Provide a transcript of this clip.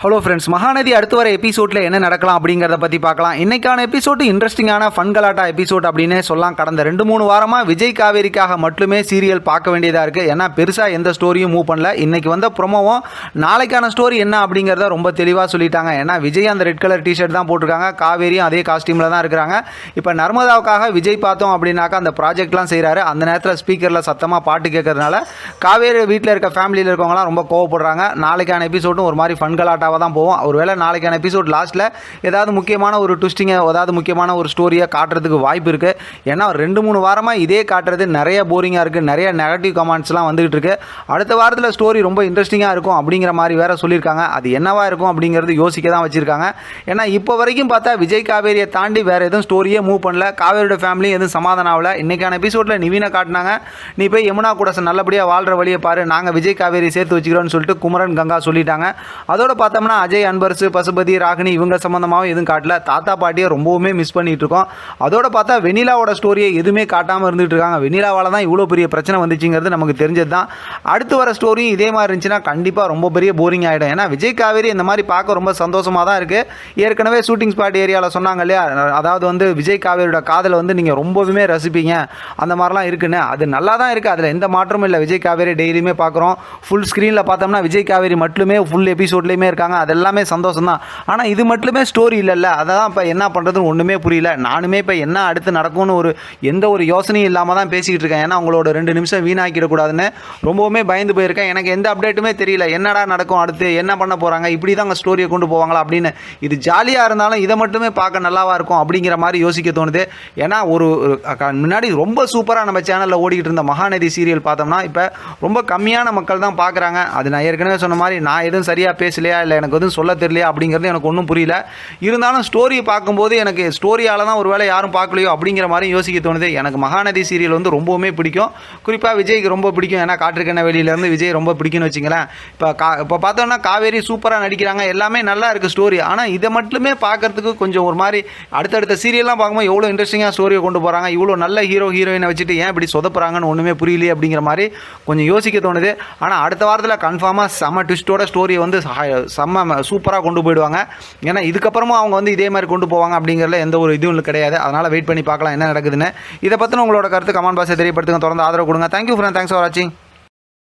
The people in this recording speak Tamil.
ஹலோ ஃப்ரெண்ட்ஸ், மகாநதி அடுத்து வர எபிசோடில் என்ன நடக்கலாம் அப்படிங்கிறத பற்றி பார்க்கலாம். இன்றைக்கான எபிசோடு இன்ட்ரெஸ்டிங்கான ஃபன்கலாட்டா எபிசோட் அப்படின்னே சொல்லலாம். கடந்த 2-3 வாரமாக விஜய் காவேரிக்காக மட்டுமே சீரியல் பார்க்க வேண்டியதாக இருக்குது. ஏன்னா பெருசாக எந்த ஸ்டோரியும் மூவ் பண்ணல. இன்றைக்கி வந்த ப்ரொமோவும் நாளைக்கான ஸ்டோரி என்ன அப்படிங்கிறத ரொம்ப தெளிவாக சொல்லிட்டாங்க. ஏன்னா விஜய் அந்த ரெட் கலர் டிஷர்ட் தான் போட்டிருக்காங்க, காவேரியும் அதே காஸ்டியூமில் தான் இருக்கிறாங்க. இப்போ நர்மதாவுக்காக விஜய் பார்த்தோம் அப்படின்னாக்கா அந்த ப்ராஜெக்ட்லாம் செய்கிறாரு. அந்த நேரத்தில் ஸ்பீக்கரில் சத்தமாக பாட்டு கேட்கறதுனால காவேரி வீட்டில் இருக்க ஃபேமிலியில் இருக்கவங்களாம் ரொம்ப கோவப்படுறாங்க. நாளைக்கான எபிசோடும் ஒரு மாதிரி ஃபன்கலாட்டா தான் போவோம். ஒருவேளை நாளைக்கான எபிசோட் லாஸ்ட்டில் ஏதாவது முக்கியமான ஒரு ட்விஸ்டிங்கை, ஏதாவது முக்கியமான ஒரு ஸ்டோரியை காட்டுறதுக்கு வாய்ப்பு இருக்குது. ஏன்னா 2-3 வாரமாக இதே காட்டுறது நிறைய போரிங்காக இருக்குது, நிறைய நெகட்டிவ் கமெண்ட்ஸ்லாம் வந்துகிட்டு இருக்கு. அடுத்த வாரத்தில் ஸ்டோரி ரொம்ப இன்ட்ரெஸ்டிங்காக இருக்கும் அப்படிங்கிற மாதிரி வேற சொல்லியிருக்காங்க. அது என்னவா இருக்கும் அப்படிங்கிறது யோசிக்க தான் வச்சுருக்காங்க. ஏன்னா இப்போ வரைக்கும் பார்த்தா விஜய் காவேரியை தாண்டி வேறு எதுவும் ஸ்டோரியே மூவ் பண்ணல. காவேரியோட ஃபேமிலி எதுவும் சமாதானம் ஆகல. இன்றைக்கான எபிசோடில் நிவீனை காட்டினாங்க. நீ போய் யமுனா கூட நல்லபடியாக வாழ்கிற வழியை பாரு, நாங்கள் விஜய் காவேரி சேர்த்து வச்சுக்கிறோன்னு சொல்லிட்டு குமரன் கங்கா சொல்லிட்டாங்க. அதோட பார்த்தோம்னா அஜய், அன்பரசு, பசுபதி, ராகினி இவங்க சம்பந்தமாகவும் எதுவும் காட்டல. தாத்தா பாட்டியை ரொம்பவுமே மிஸ் பண்ணிட்டு இருக்கோம். அதோட பார்த்தா வெண்ணிலாவோட ஸ்டோரியை எதுவுமே காட்டாமல் இருந்துட்டு இருக்காங்க. வெண்ணிலாவால் தான் இவ்வளோ பெரிய பிரச்சனை வந்துச்சுங்கிறது நமக்கு தெரிஞ்சது தான். அடுத்து வர ஸ்டோரியும் இதே மாதிரி இருந்துச்சுன்னா கண்டிப்பாக ரொம்ப பெரிய போரிங் ஆகிடும். ஏன்னா விஜய் காவேரி இந்த மாதிரி பார்க்க ரொம்ப சந்தோஷமாக தான் இருக்குது. ஏற்கனவே ஷூட்டிங் ஸ்பாட் ஏரியாவில் சொன்னாங்க இல்லையா, அதாவது விஜய் காவேரியோட காதலை நீங்கள் ரொம்பவுமே ரசிப்பீங்க, அந்த மாதிரிலாம் இருக்குன்னு. அது நல்லா தான் இருக்குது, அதில் எந்த மாற்றமும் இல்லை. விஜய் காவேரி டெய்லியுமே பார்க்குறோம். ஃபுல் ஸ்க்ரீனில் பார்த்தோம்னா விஜய் காவேரி மட்டுமே ஃபுல் எபிசோட்லேயுமே இருக்காங்க. அதெல்லாமே சந்தோஷம் தான். ஆனால் இது மட்டுமே ஸ்டோரி இல்லைல்ல, அதை தான் இப்போ என்ன பண்ணுறதுன்னு ஒன்றுமே புரியல. நானுமே இப்போ என்ன அடுத்து நடக்கும்னு எந்த ஒரு யோசனையும் இல்லாமல் தான் பேசிக்கிட்டு இருக்கேன். ஏன்னா உங்களோட 2 நிமிஷம் வீணாக்கிடக்கூடாதுன்னு ரொம்பவுமே பயந்து போயிருக்கேன். எனக்கு எந்த அப்டேட்டுமே தெரியல, என்னடா நடக்கும், அடுத்து என்ன பண்ண போகிறாங்க, இப்படி தான் ஸ்டோரியை கொண்டு போவாங்களா அப்படின்னு. இது ஜாலியாக இருந்தாலும் இதை மட்டுமே பார்க்க நல்லாவா இருக்கும் அப்படிங்கிற மாதிரி யோசிக்க தோணுது. ஏன்னா முன்னாடி ரொம்ப சூப்பராக நம்ம சேனலில் ஓடிக்கிட்டு இருந்த மகாநதி சீரியல் பார்த்தோம்னா இப்போ ரொம்ப கம்மியான மக்கள் தான் பார்க்குறாங்க. அது நான் ஏற்கனவே சொன்ன மாதிரி நான் எதுவும் சரியாக பேசலையா, இல்லை எனக்கு எதுவும் சொல்ல தெரியலையா அப்படிங்கிறது எனக்கு ஒன்றும் புரியல. இருந்தாலும் ஸ்டோரியை பார்க்கும்போது எனக்கு ஸ்டோரியால் தான் ஒரு வேளை யாரும் பார்க்கலையோ அப்படிங்கிற மாதிரி யோசிக்க தோணுது. எனக்கு மகாநதி சீரியல் ரொம்பவுமே பிடிக்கும். குறிப்பாக விஜய்க்கு ரொம்ப பிடிக்கும். ஏன்னா காற்றுக்கண்ண வெளியிலேருந்து விஜய் ரொம்ப பிடிக்கும்னு வச்சுங்களேன். இப்போ பார்த்தோம்னா காவேரி சூப்பராக நடிக்கிறாங்க, எல்லாமே நல்லா இருக்குது ஸ்டோரி. ஆனால் இதை மட்டுமே பார்க்கறதுக்கு கொஞ்சம் ஒரு மாதிரி அடுத்தடுத்த சீரியல்லாம் பார்க்கும்போது எவ்வளோ இன்ட்ரெஸ்டிங்காக ஸ்டோரியை கொண்டு போகிறாங்க, இவ்வளோ நல்ல ஹீரோயினை வச்சுட்டு ஏன் இப்படி சொதப்புறாங்கன்னு ஒன்றுமே புரியலையே அப்படிங்கிற மாதிரி கொஞ்சம் யோசிக்க தோணுது. ஆனால் அடுத்த வாரத்தில் கன்ஃபார்மாக செம்ம ட்விஸ்டோட ஸ்டோரியை செம்ம சூப்பராக கொண்டு போயிடுவாங்க. ஏன்னா இதுக்கப்புறமா அவங்க இதே மாதிரி கொண்டு போவாங்க அப்படிங்கிறதுல எந்த ஒரு இதுவும் கிடையாது. அதனால் வெயிட் பண்ணி பார்க்கலாம் என்ன நடக்குதுன்னு. இதை பற்றின உங்களோட கருத்து கமெண்ட் பாக்ஸை தெரியப்படுத்துங்க. தொடர்ந்து ஆதரவு கொடுங்க. தேங்க்யூ ஃப்ரெண்ட், தேங்க்ஸ் ஃபார் வாட்சிங்.